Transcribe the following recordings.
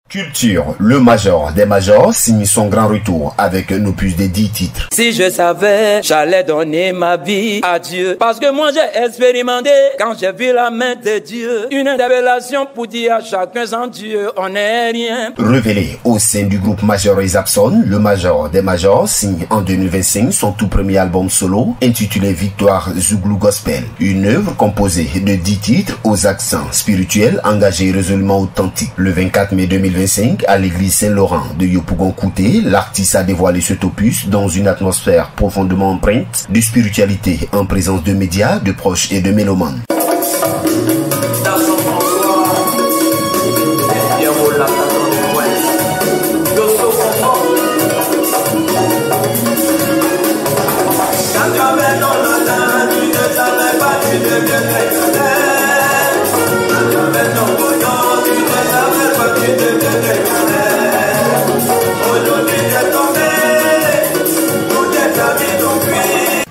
Culture, le major des majors signe son grand retour avec un opus de 10 titres. Si je savais, j'allais donner ma vie à Dieu. Parce que moi j'ai expérimenté quand j'ai vu la main de Dieu. Une révélation pour dire à chacun sans Dieu, on n'est rien. Révélé au sein du groupe Major et Zapson, le major des majors signe en 2025 son tout premier album solo intitulé Victoire Zouglou Gospel. Une œuvre composée de 10 titres aux accents spirituels engagés et résolument authentiques. Le 24 mai 2025, à l'église Saint-Laurent de Yopougon-Kouté, l'artiste a dévoilé cet opus dans une atmosphère profondément empreinte de spiritualité en présence de médias, de proches et de mélomanes.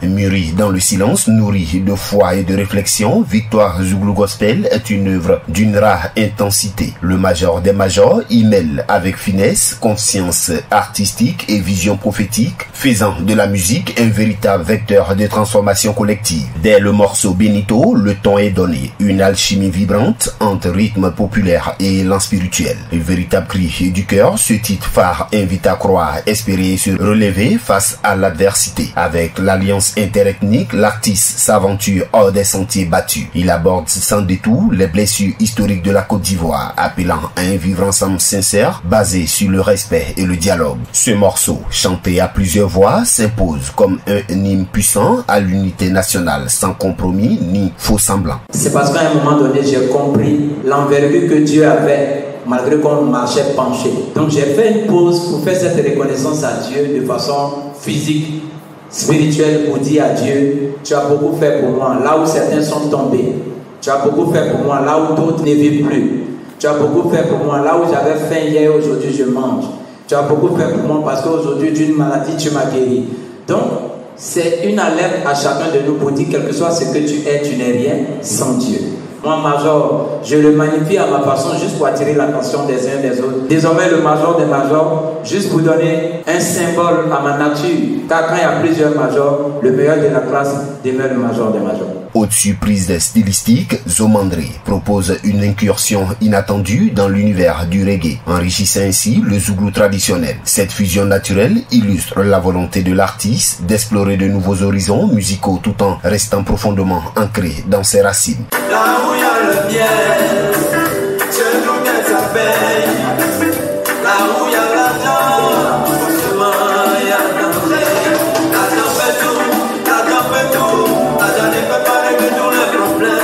Mûri dans le silence, nourri de foi et de réflexion, Victoire Zouglou Gospel est une œuvre d'une rare intensité. Le major des majors y mêle avec finesse, conscience artistique et vision prophétique, faisant de la musique un véritable vecteur de transformation collective. Dès le morceau Benito, le ton est donné, une alchimie vibrante entre rythme populaire et élan spirituel. Un véritable cri du cœur, ce titre phare invite à croire, espérer et se relever face à l'adversité. Avec l'alliance interethnique, l'artiste s'aventure hors des sentiers battus. Il aborde sans détour les blessures historiques de la Côte d'Ivoire, appelant à un vivre ensemble sincère, basé sur le respect et le dialogue. Ce morceau, chanté à plusieurs voix, s'impose comme un hymne puissant à l'unité nationale, sans compromis ni faux semblant. C'est parce qu'à un moment donné, j'ai compris l'envergure que Dieu avait, malgré qu'on marchait penché. Donc j'ai fait une pause pour faire cette reconnaissance à Dieu de façon physique, spirituelle, pour dire à Dieu, tu as beaucoup fait pour moi, là où certains sont tombés. Tu as beaucoup fait pour moi, là où d'autres ne vivent plus. Tu as beaucoup fait pour moi, là où j'avais faim hier, aujourd'hui je mange. Tu as beaucoup fait pour moi parce qu'aujourd'hui d'une maladie tu m'as guéri. Donc c'est une alerte à chacun de nous pour dire, quel que soit ce que tu es, tu n'es rien sans Dieu. Moi, major, je le magnifie à ma façon juste pour attirer l'attention des uns des autres. Désormais, le major des majors, juste pour donner un symbole à ma nature. Car quand il y a plusieurs majors, le meilleur de la classe demeure le major des majors. Au-dessus prise stylistique, Zomandri propose une incursion inattendue dans l'univers du reggae, enrichissant ainsi le zouglou traditionnel. Cette fusion naturelle illustre la volonté de l'artiste d'explorer de nouveaux horizons musicaux tout en restant profondément ancré dans ses racines. Là où il y a le miel, Dieu nous met sa paix. Là où il y a l'argent, forcément il y a danger. L'argent fait tout, l'argent fait tout. L'argent ne peut pas régler tous les problèmes.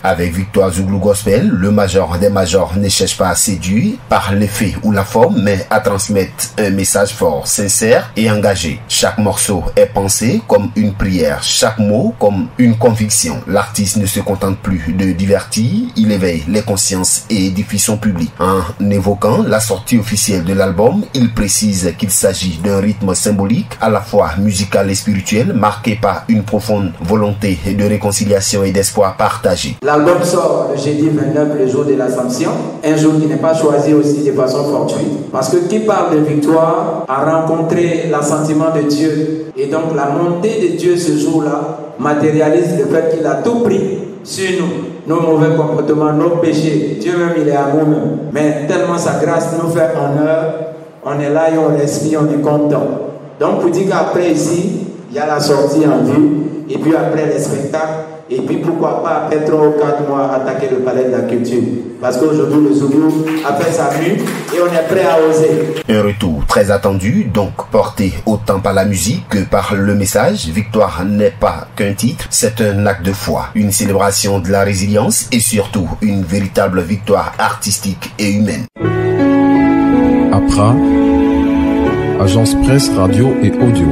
Avec Victoire Zouglou Gospel, le major des majors ne cherche pas à séduire par l'effet ou la forme, mais à transmettre un message fort, sincère et engagé. Chaque morceau est pensé comme une prière, chaque mot comme une conviction. L'artiste ne se contente plus de divertir, il éveille les consciences et édifie son public. En évoquant la sortie officielle de l'album, il précise qu'il s'agit d'un rythme symbolique, à la fois musical et spirituel, marqué par une profonde volonté de réconciliation et d'espoir partagé. L'album sort le jeudi 29, le jour de l'Assomption, un jour qui n'est pas choisi aussi de façon fortuite. Parce que qui parle de victoire a rencontré l'assentiment de Dieu. Et donc la montée de Dieu ce jour-là matérialise le fait qu'il a tout pris sur nous. Nos mauvais comportements, nos péchés. Dieu même, il est amour même. Mais tellement sa grâce nous fait honneur, on est là et on respire, on est content. Donc pour dire qu'après ici, il y a la sortie en vue. Et puis après les spectacles. Et puis pourquoi pas après 3 ou 4 mois attaquer le palais de la culture. Parce qu'aujourd'hui le Zouglou a fait sa mue et on est prêt à oser. Un retour très attendu, donc porté autant par la musique que par le message. Victoire n'est pas qu'un titre, c'est un acte de foi, une célébration de la résilience et surtout une véritable victoire artistique et humaine. APRA, Agence Presse, Radio et Audio.